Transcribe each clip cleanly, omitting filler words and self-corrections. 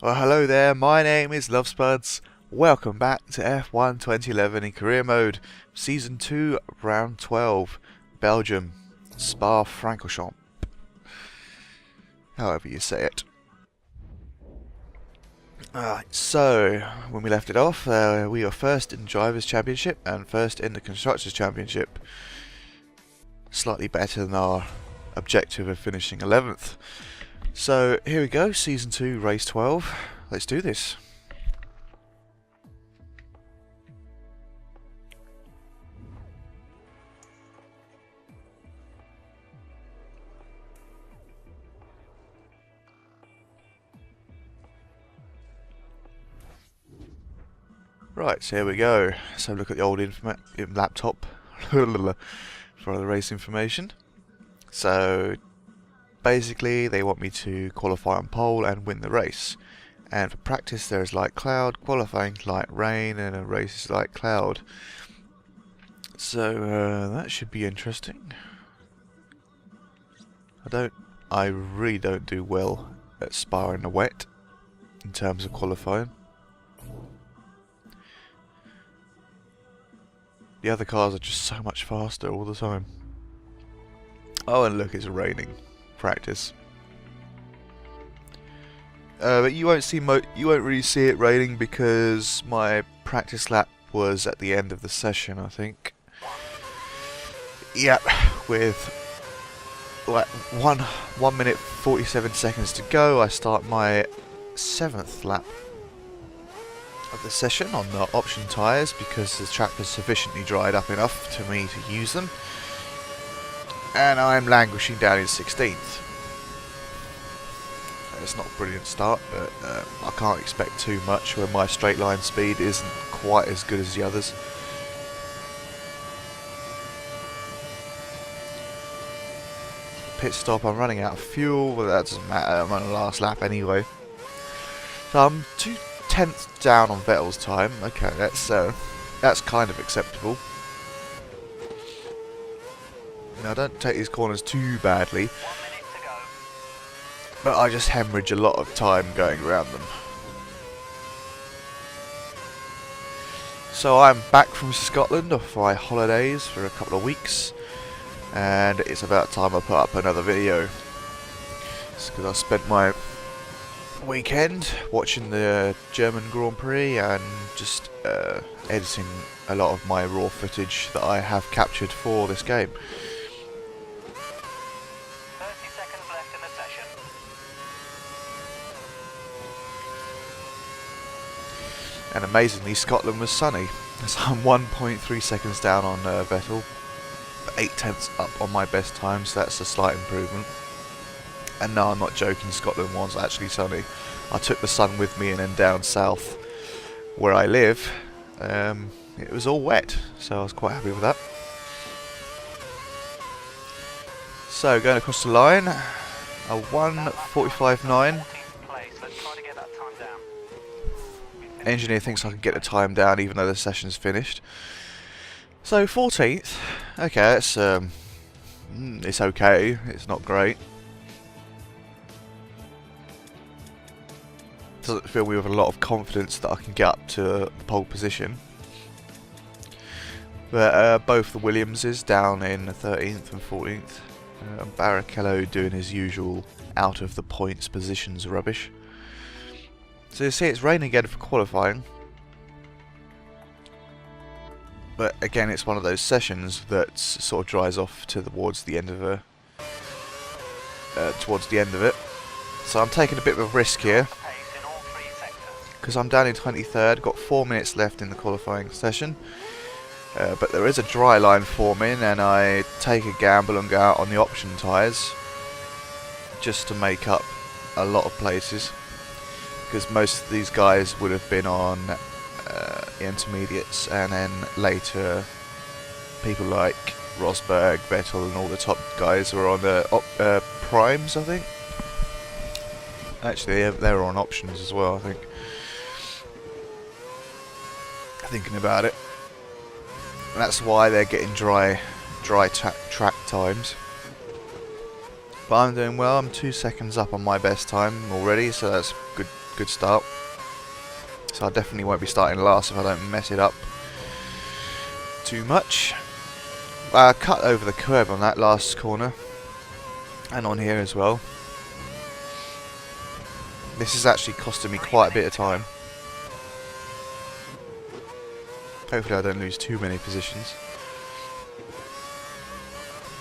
Well, hello there, my name is Lovespuds. Welcome back to F1 2011 in career mode, Season 2, Round 12, Belgium, Spa-Francorchamps, however you say it. Alright, so, when we left it off, we were first in the Drivers' Championship and first in the Constructors' Championship. Slightly better than our objective of finishing 11th. So, here we go, Season 2, Race 12. Let's do this. Right, so here we go. So look at the old laptop for the race information. So basically they want me to qualify on pole and win the race. And for practice there is light cloud, qualifying light rain, and a race is light cloud. So that should be interesting. I really don't do well at Spa in the wet in terms of qualifying. The other cars are just so much faster all the time. Oh, and look, it's raining. Practice. But you won't really see it raining because my practice lap was at the end of the session, I think. Yep, with like 1 minute 47 seconds to go, I start my 7th lap of the session on the option tyres because the track has sufficiently dried up enough to me to use them, and I'm languishing down in 16th. It's not a brilliant start, but I can't expect too much when my straight line speed isn't quite as good as the others. Pit stop, I'm running out of fuel, but that doesn't matter, I'm on the last lap anyway. So I'm 2/10 down on Vettel's time. Okay, that's kind of acceptable. Now, don't take these corners too badly, but I just hemorrhage a lot of time going around them. So I'm back from Scotland off my holidays for a couple of weeks, and it's about time I put up another video. It's because I spent my weekend watching the German Grand Prix and just editing a lot of my raw footage that I have captured for this game. 30 seconds left in the session. And amazingly, Scotland was sunny. So I'm 1.3 seconds down on Vettel, 8/10 up on my best time, so that's a slight improvement. And no, I'm not joking, Scotland was actually sunny. I took the sun with me, and then down south, where I live, it was all wet, so I was quite happy with that. So, going across the line, a 1:45.9. Engineer thinks I can get the time down even though the session's finished. So, 14th. Okay, it's okay, it's not great. Doesn't fill me with a lot of confidence that I can get up to the pole position. But both the Williamses down in 13th and 14th. Barrichello doing his usual out of the points positions rubbish. So you see it's raining again for qualifying. But again, it's one of those sessions that sort of dries off towards the end of it. So I'm taking a bit of a risk here, because I'm down in 23rd, got 4 minutes left in the qualifying session. But there is a dry line forming, and I take a gamble and go out on the option tyres just to make up a lot of places, because most of these guys would have been on the intermediates, and then later people like Rosberg, Vettel and all the top guys were on the primes, I think. Actually, they were on options as well, I think. Thinking about it. And that's why they're getting dry track times. But I'm doing well, I'm 2 seconds up on my best time already, so that's good start. So I definitely won't be starting last if I don't mess it up too much. Cut over the curb on that last corner, and on here as well. This is actually costing me quite a bit of time. Hopefully I don't lose too many positions.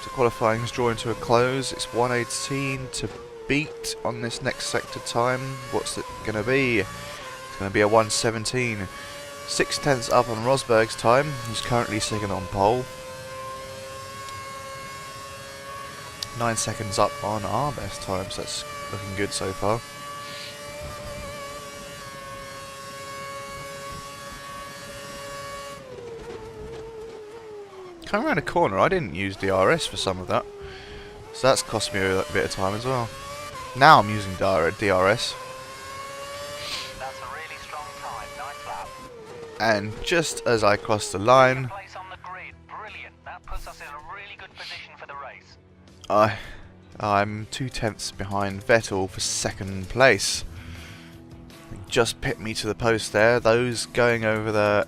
So qualifying is drawing to a close. It's 1:18 to beat on this next sector time. What's it going to be? It's going to be a 1:17. 6/10 up on Rosberg's time, who's currently second on pole. 9 seconds up on our best time, so that's looking good so far. Coming around a corner, I didn't use DRS for some of that, so that's cost me a bit of time as well. Now I'm using DRS. That's a really strong time. Nice lap. And just as I crossed the line, Place on the grid. Brilliant. That puts us in a really good position for the race. I'm 2/10 behind Vettel for second place. Just pipped me to the post there. Those going over the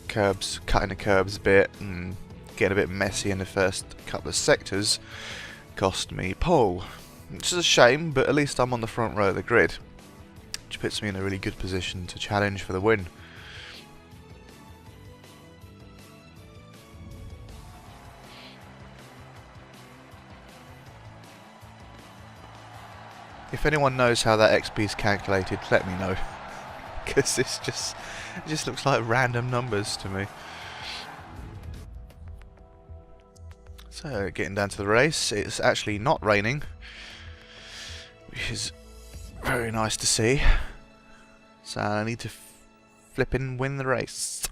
curbs, cutting the curbs a bit and getting a bit messy in the first couple of sectors, cost me pole. Which is a shame, but at least I'm on the front row of the grid, which puts me in a really good position to challenge for the win. If anyone knows how that XP is calculated, let me know, because it just looks like random numbers to me. So getting down to the race, it's actually not raining, which is very nice to see. So I need to flippin' win the race.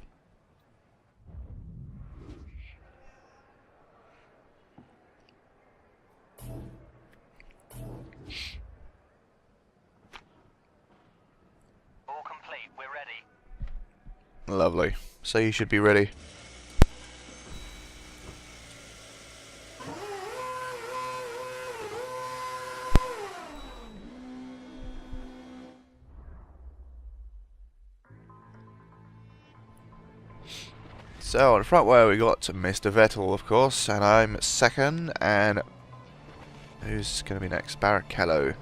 All complete. We're ready. Lovely. So you should be ready. So on the front row we got Mr. Vettel, of course, and I'm second, and who's going to be next? Barrichello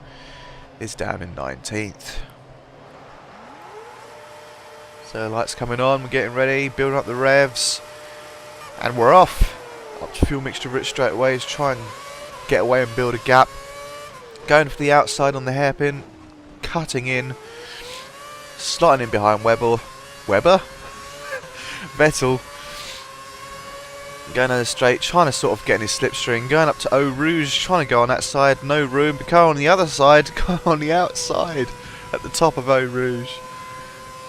is down in 19th. So lights coming on, we're getting ready, building up the revs, and we're off. Up to fuel mixture rich straight away, to try and get away and build a gap. Going for the outside on the hairpin, cutting in, slotting in behind Weber? Vettel. Going down the straight, trying to sort of get in his slipstream, going up to Eau Rouge, trying to go on that side, no room, but go on the other side, go on the outside, at the top of Eau Rouge.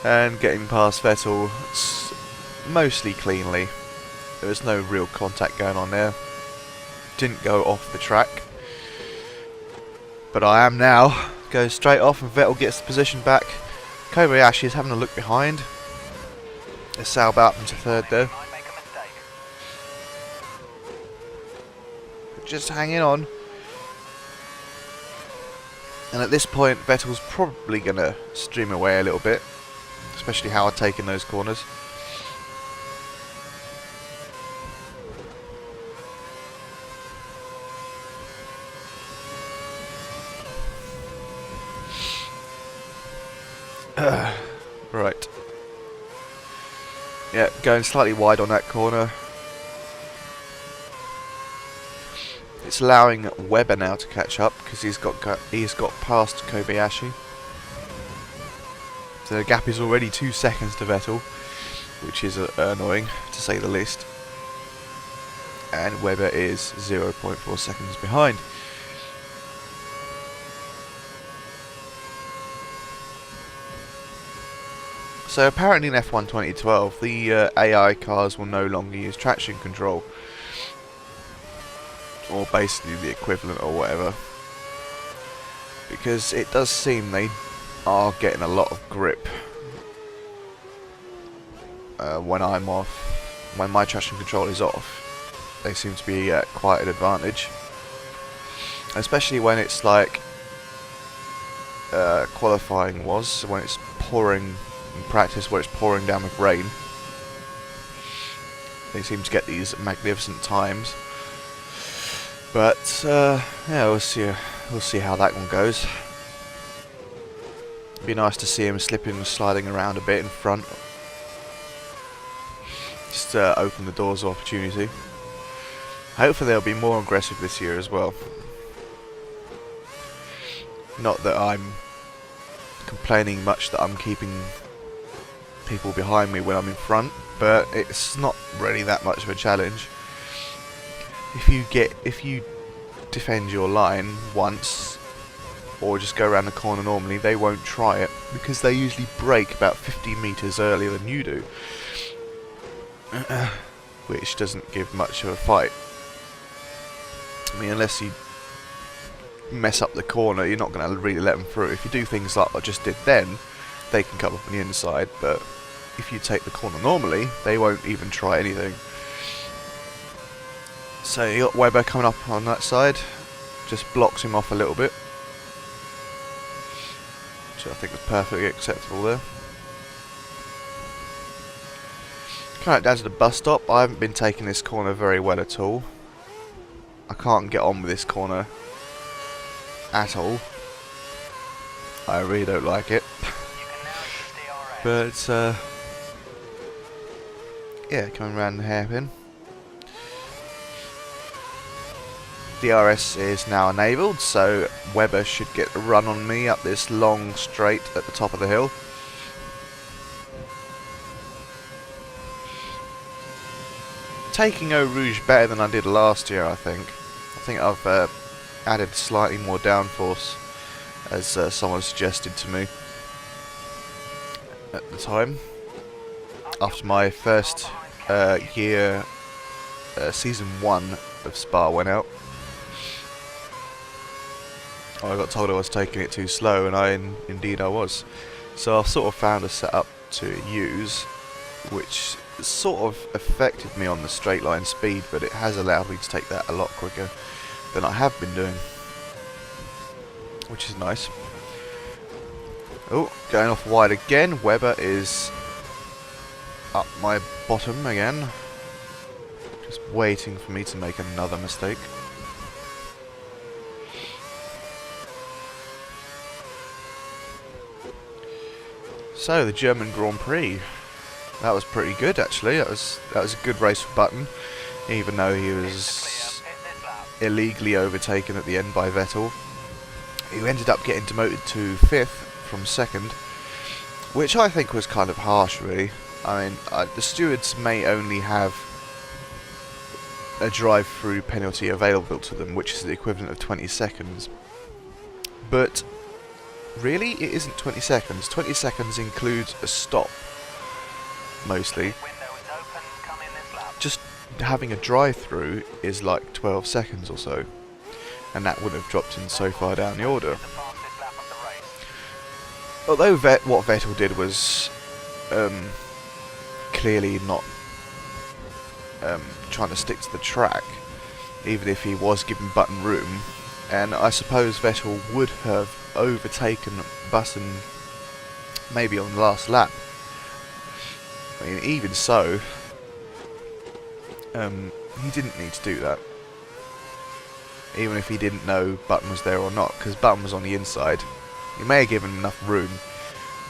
And getting past Vettel mostly cleanly. There was no real contact going on there. Didn't go off the track. But I am now. Goes straight off and Vettel gets the position back. Kobayashi is having a look behind. Let's sail back into third there. Might make a mistake. Just hanging on. And at this point Vettel's probably going to stream away a little bit. Especially how I've taken those corners. Right. Yeah, going slightly wide on that corner. It's allowing Weber now to catch up because he's got past Kobayashi. So the gap is already 2 seconds to Vettel, which is annoying to say the least. And Weber is 0.4 seconds behind. So apparently in F1 2012, the AI cars will no longer use traction control, or basically the equivalent or whatever, because it does seem they are getting a lot of grip when my traction control is off. They seem to be at quite an advantage, especially when it's like qualifying was, when it's pouring in practice, where it's pouring down with rain. They seem to get these magnificent times. But yeah, we'll see how that one goes. It'd be nice to see him slipping and sliding around a bit in front. Just open the doors of opportunity. Hopefully they'll be more aggressive this year as well. Not that I'm complaining much that I'm keeping people behind me when I'm in front, but it's not really that much of a challenge. If you defend your line once, or just go around the corner normally, they won't try it, because they usually brake about 50 meters earlier than you do. Which doesn't give much of a fight. I mean, unless you mess up the corner, you're not going to really let them through. If you do things like I just did then, they can come up on the inside, but if you take the corner normally, they won't even try anything. So you got Webber coming up on that side, just blocks him off a little bit, which I think was perfectly acceptable there. Coming down to the bus stop, I haven't been taking this corner very well at all. I can't get on with this corner at all. I really don't like it. But yeah, coming around the hairpin. DRS is now enabled, so Webber should get a run on me up this long straight at the top of the hill. Taking Eau Rouge better than I did last year, I think. I think I've added slightly more downforce, as someone suggested to me at the time. After my first year, season 1 of Spa went out. I got told I was taking it too slow, and indeed I was. So I've sort of found a setup to use, which sort of affected me on the straight line speed, but it has allowed me to take that a lot quicker than I have been doing, which is nice. Oh, going off wide again. Webber is up my bottom again, just waiting for me to make another mistake. So the German Grand Prix, that was pretty good actually. That was a good race for Button, even though he was illegally overtaken at the end by Vettel, who ended up getting demoted to 5th from 2nd, which I think was kind of harsh really. I mean, the stewards may only have a drive-through penalty available to them, which is the equivalent of 20 seconds. But really, it isn't 20 seconds. 20 seconds includes a stop, mostly. Just having a drive-through is like 12 seconds or so, and that would have dropped in so far down the order. Although what Vettel did was clearly not trying to stick to the track, even if he was given Button room, and I suppose Vettel would have overtaken Button maybe on the last lap. I mean, even so, he didn't need to do that, even if he didn't know Button was there or not, because Button was on the inside. He may have given enough room,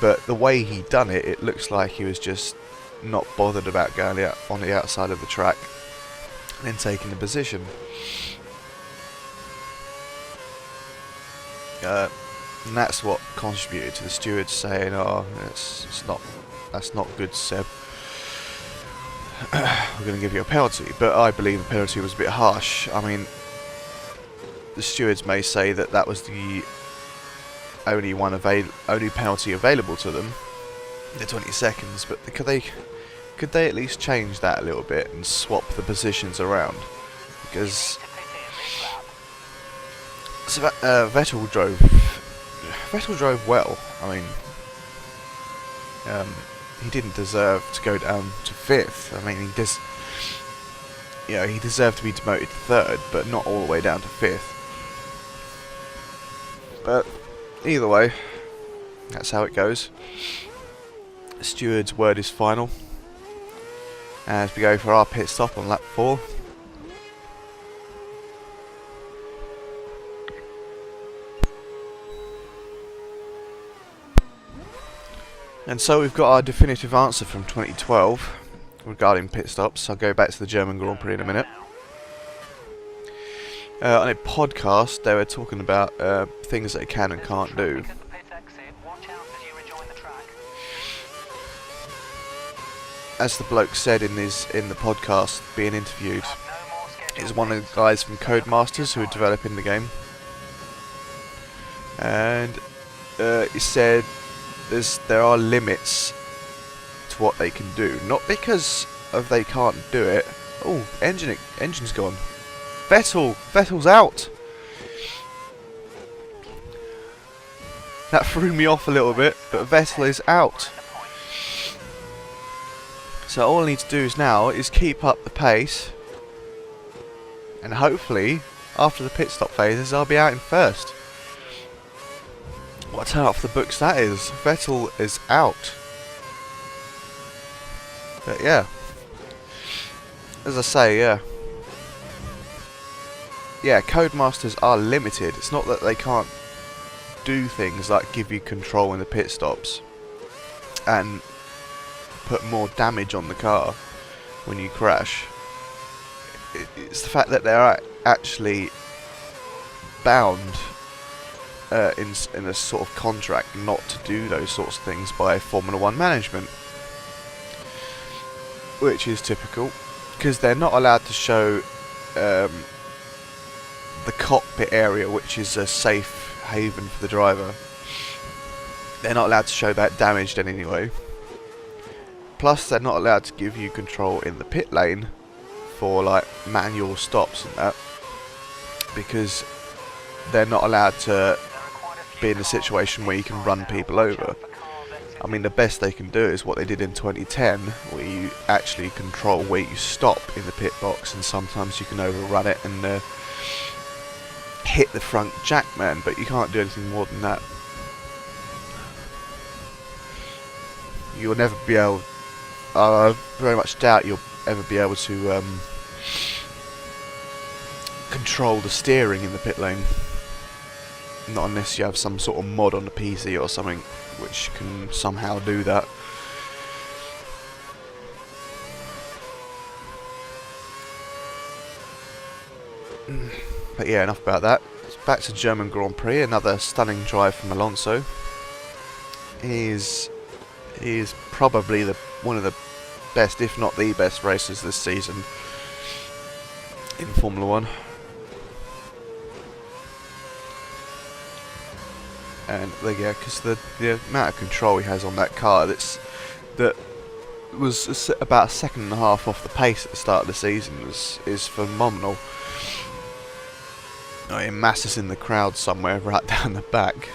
but the way he done it, it looks like he was just not bothered about going out on the outside of the track and then taking the position. And that's what contributed to the stewards saying, "Oh, that's not good, Seb. We're going to give you a penalty." But I believe the penalty was a bit harsh. I mean, the stewards may say that that was the only penalty available to them, the 20 seconds. But could they at least change that a little bit and swap the positions around? Because so Vettel drove well. I mean, he didn't deserve to go down to 5th. I mean, he deserved to be demoted to 3rd, but not all the way down to 5th. But either way, that's how it goes. The steward's word is final as we go for our pit stop on lap 4. And so we've got our definitive answer from 2012 regarding pit stops. I'll go back to the German Grand Prix in a minute. On a podcast, they were talking about things that it can and can't do. As the bloke said in the podcast being interviewed, it's one of the guys from Codemasters who are developing the game, and he said there are limits to what they can do, not because of they can't do it. Oh, engine's gone. Vettel's out. That threw me off a little bit, but Vettel is out. So all I need to do now is keep up the pace, and hopefully after the pit stop phases I'll be out in first. What a turn off the books that is. Vettel is out. But yeah, as I say, yeah, Codemasters are limited. It's not that they can't do things like give you control in the pit stops and put more damage on the car when you crash. It's the fact that they're actually bound in a sort of contract not to do those sorts of things by Formula 1 management, which is typical, because they're not allowed to show the cockpit area, which is a safe haven for the driver. They're not allowed to show that damaged in any way. Plus, they're not allowed to give you control in the pit lane for like manual stops and that, because they're not allowed to be in a situation where you can run people over. I mean, the best they can do is what they did in 2010, where you actually control where you stop in the pit box, and sometimes you can overrun it and hit the front jackman, but you can't do anything more than that. You'll never be able, I very much doubt you'll ever be able to control the steering in the pit lane. Not unless you have some sort of mod on the PC or something which can somehow do that. But yeah, enough about that. Back to German Grand Prix. Another stunning drive from Alonso. He is probably one of the best, if not the best, racers this season in Formula 1. And yeah, because the amount of control he has on that car that was about a second and a half off the pace at the start of the season is phenomenal. Oh, he masses in the crowd somewhere right down the back.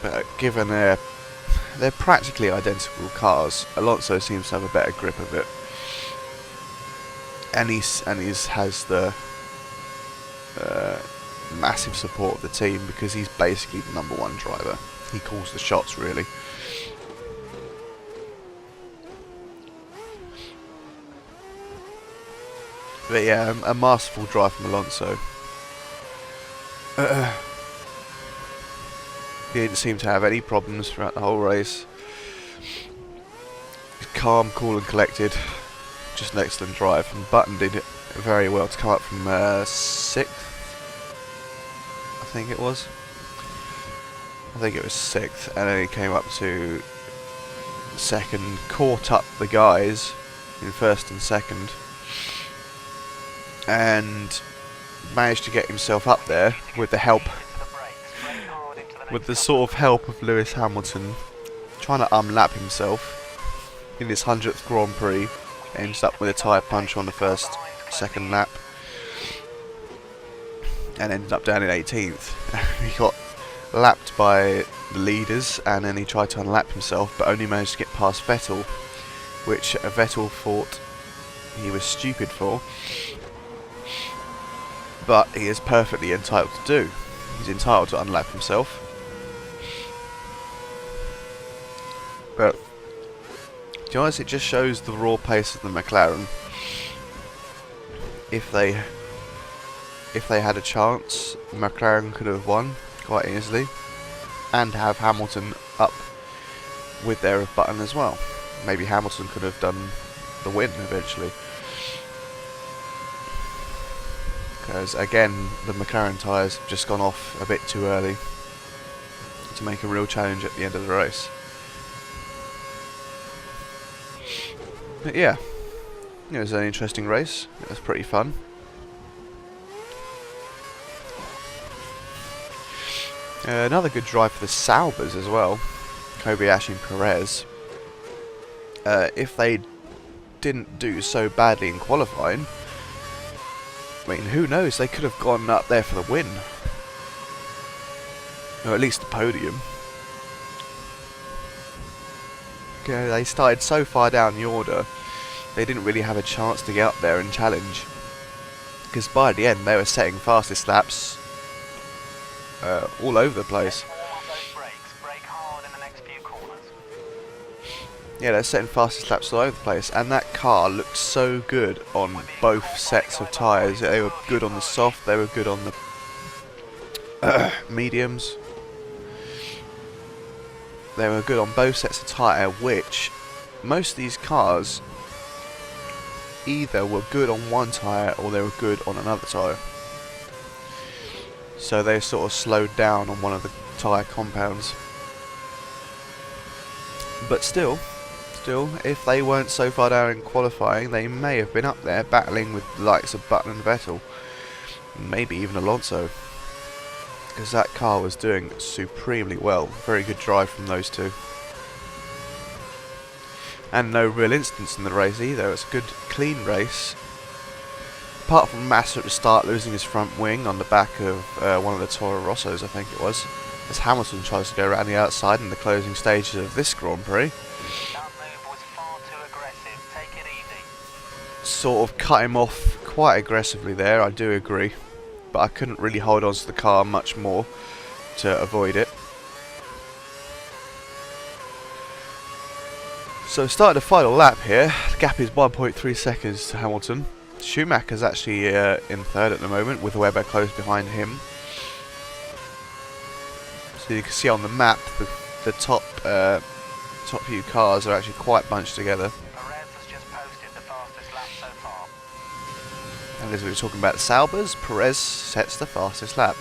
But given they're practically identical cars, Alonso seems to have a better grip of it, and he has the massive support of the team, because he's basically the #1 driver. He calls the shots, really. But yeah, a masterful drive from Alonso. He didn't seem to have any problems throughout the whole race. He's calm, cool and collected. Just an excellent drive, and Button did it very well to come up from 6th, I think it was. I think it was 6th, and then he came up to 2nd, caught up the guys in 1st and 2nd, and managed to get himself up there with the help, with the sort of help of Lewis Hamilton, trying to unlap himself in his 100th Grand Prix. Ends up with a tyre punch on the second lap, and ended up down in 18th. He got lapped by the leaders, and then he tried to unlap himself, but only managed to get past Vettel, which Vettel thought he was stupid for. but he is perfectly entitled to do. He's entitled to unlap himself. But to be honest, it just shows the raw pace of the McLaren. If they had a chance, McLaren could have won quite easily, and have Hamilton up with their button as well. Maybe Hamilton could have done the win eventually. Because again, the McLaren tyres have just gone off a bit too early to make a real challenge at the end of the race. But yeah, it was an interesting race. It was pretty fun. Another good drive for the Saubers as well, Kobayashi and Perez. If they didn't do so badly in qualifying, I mean, who knows, they could have gone up there for the win. Or at least the podium. Okay, they started so far down the order, they didn't really have a chance to get up there and challenge. Because by the end, they were setting fastest laps all over the place. Yeah, they're setting fastest laps all over the place, and that car looked so good on both sets of tyres. They were good on the soft, they were good on the mediums. They were good on both sets of tyre, which most of these cars either were good on one tyre or they were good on another tyre. So they sort of slowed down on one of the tyre compounds. But still, if they weren't so far down in qualifying, they may have been up there battling with the likes of Button and Vettel. Maybe even Alonso. Because that car was doing supremely well. Very good drive from those two. And no real incidents in the race either. It's a good, clean race. Apart from Massa at the start losing his front wing on the back of one of the Toro Rossos, I think it was, as Hamilton tries to go around the outside in the closing stages of this Grand Prix. That move was far too aggressive. Take it easy. Sort of cut him off quite aggressively there, I do agree. But I couldn't really hold on to the car much more to avoid it. So starting the final lap here, the gap is 1.3 seconds to Hamilton. Schumacher's actually in third at the moment, with Webber close behind him. So you can see on the map, the top few cars are actually quite bunched together. Perez has just posted the fastest lap so far. And as we were talking about Saubers, Perez sets the fastest lap.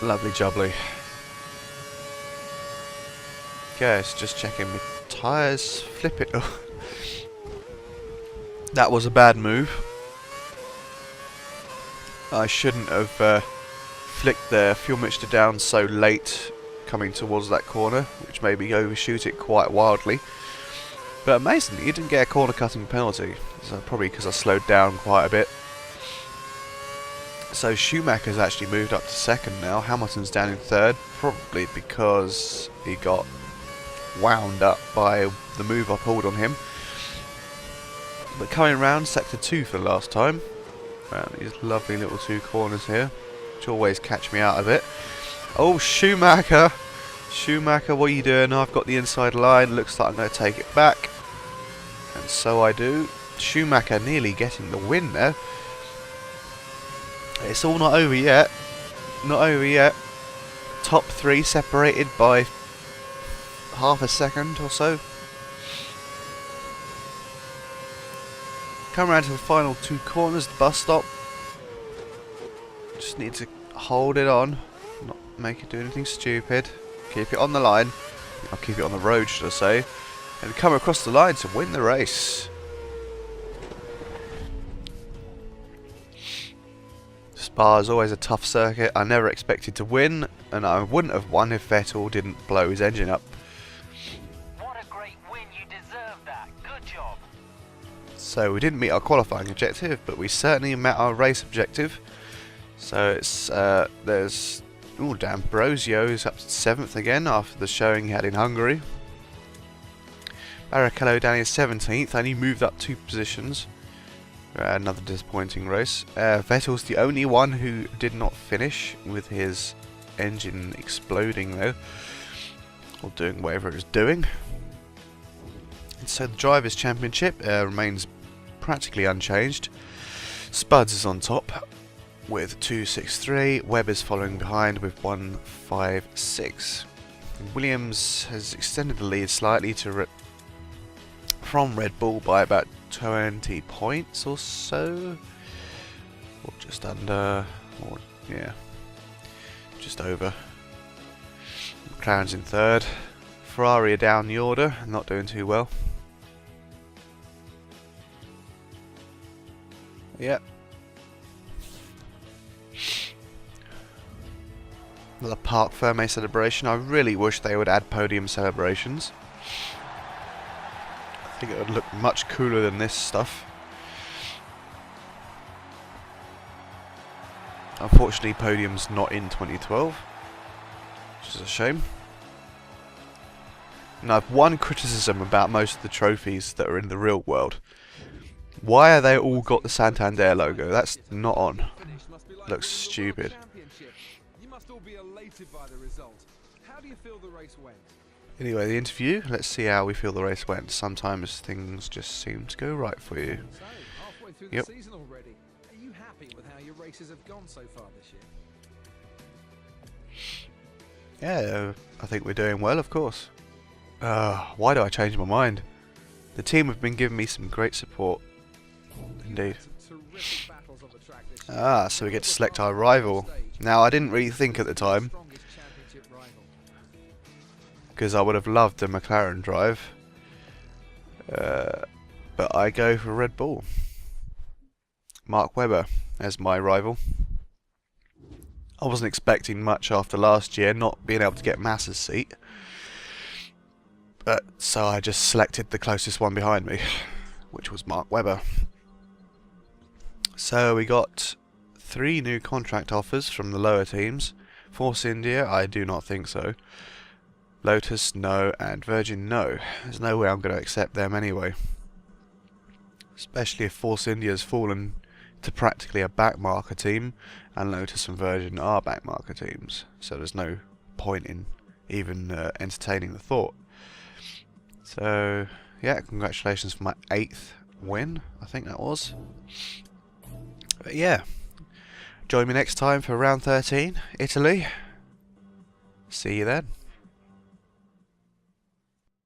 Lovely jubbly. Okay, so just checking my tyres. Flip it. That was a bad move. I shouldn't have flicked the fuel mixture down so late coming towards that corner, which made me overshoot it quite wildly. But amazingly, he didn't get a corner cutting penalty. So probably because I slowed down quite a bit. So Schumacher's actually moved up to second now. Hamilton's down in third, probably because he got wound up by the move I pulled on him. But coming round sector 2 for the last time. These lovely little two corners here, which always catch me out of it. Oh, Schumacher! Schumacher, what are you doing? I've got the inside line. Looks like I'm going to take it back. And so I do. Schumacher nearly getting the win there. It's all not over yet. Not over yet. Top 3 separated by half a second or so. Come around to the final 2 corners, the bus stop. Just need to hold it on, not make it do anything stupid. Keep it on the line. I'll keep it on the road, should I say. And come across the line to win the race. Spa is always a tough circuit. I never expected to win, and I wouldn't have won if Vettel didn't blow his engine up. What a great win, you deserve that. Good job. So we didn't meet our qualifying objective, but we certainly met our race objective. So it's there's damn, Brosio is up to 7th again after the showing he had in Hungary. Barrichello down in 17th, only moved up 2 positions. Another disappointing race. Vettel's the only one who did not finish, with his engine exploding though, or doing whatever it was doing. And so the Drivers' Championship remains practically unchanged. Spuds is on top with 263, Webb is following behind with 156. Williams has extended the lead slightly to from Red Bull by about 20 points or so, or just under, or yeah, just over. McLaren's in third. Ferrari are down the order, not doing too well. Yep. Another Parc Ferme celebration. I really wish they would add podium celebrations. I think it would look much cooler than this stuff. Unfortunately, podium's not in 2012, which is a shame. And I've one criticism about most of the trophies that are in the real world. Why are they all got the Santander logo? That's not on. Looks stupid. Anyway, the interview. Let's see how we feel the race went. Sometimes things just seem to go right for you. Yep. Are you happy with how your races have gone so far this year? Yeah, I think we're doing well, of course. Why do I change my mind? The team have been giving me some great support. Indeed. So we get to select our rival. Now, I didn't really think at the time, because I would have loved a McLaren drive, but I go for Red Bull. Mark Webber as my rival. I wasn't expecting much after last year, not being able to get Massa's seat, but so I just selected the closest one behind me, which was Mark Webber. So we got 3 new contract offers from the lower teams. Force India, I do not think so. Lotus, no, and Virgin, no. There's no way I'm going to accept them anyway. Especially if Force India's fallen to practically a backmarker team, and Lotus and Virgin are backmarker teams. So there's no point in even entertaining the thought. So, yeah, congratulations for my 8th win, I think that was. But yeah, join me next time for round 13, Italy. See you then.